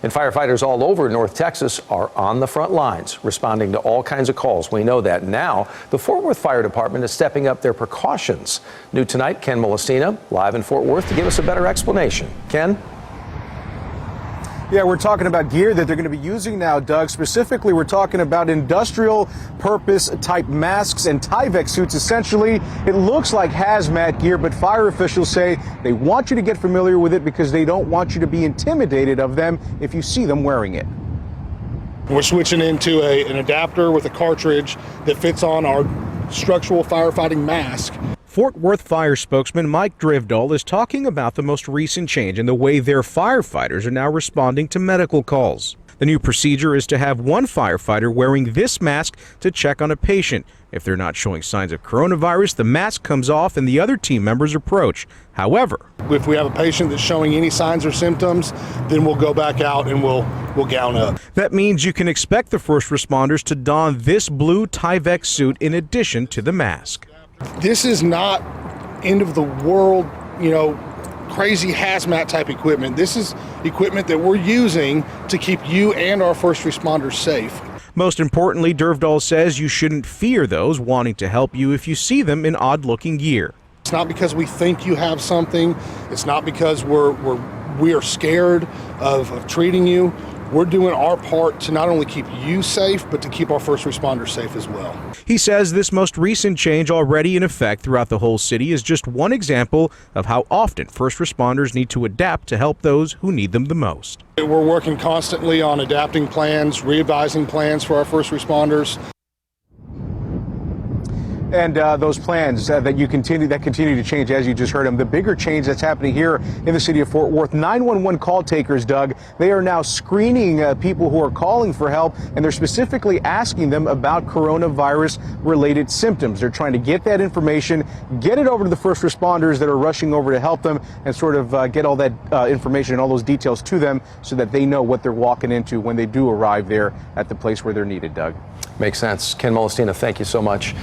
And firefighters all over North Texas are on the front lines, responding to all kinds of calls. We know that now. The Fort Worth Fire Department is stepping up their precautions. New tonight, Ken Molestina, live in Fort Worth to give us a better explanation. Ken? Yeah, we're talking about gear that they're going to be using now, Doug. Specifically, we're talking about industrial purpose type masks and Tyvek suits. Essentially, it looks like hazmat gear, but fire officials say they want you to get familiar with it because they don't want you to be intimidated of them if you see them wearing it. We're switching into an adapter with a cartridge that fits on our structural firefighting mask. Fort Worth Fire spokesman Mike Drivdahl is talking about the most recent change in the way their firefighters are now responding to medical calls. The new procedure is to have one firefighter wearing this mask to check on a patient. If they're not showing signs of coronavirus, the mask comes off and the other team members approach. However, if we have a patient that's showing any signs or symptoms, then we'll go back out and we'll gown up. That means you can expect the first responders to don this blue Tyvek suit in addition to the mask. This is not end of the world, crazy hazmat type equipment. This is equipment that we're using to keep you and our first responders safe. Most importantly, Drivdahl says you shouldn't fear those wanting to help you if you see them in odd-looking gear. It's not because we think you have something. It's not because we are scared of treating you. We're doing our part to not only keep you safe, but to keep our first responders safe as well. He says this most recent change already in effect throughout the whole city is just one example of how often first responders need to adapt to help those who need them the most. We're working constantly on adapting plans, re-advising plans for our first responders. And those plans that continue to change as you just heard them. The bigger change that's happening here in the city of Fort Worth, 911 call takers, Doug, they are now screening people who are calling for help, and they're specifically asking them about coronavirus related symptoms. They're trying to get that information, get it over to the first responders that are rushing over to help them, and sort of get all that information and all those details to them so that they know what they're walking into when they do arrive there at the place where they're needed, Doug. Makes sense. Ken Molestina, thank you so much.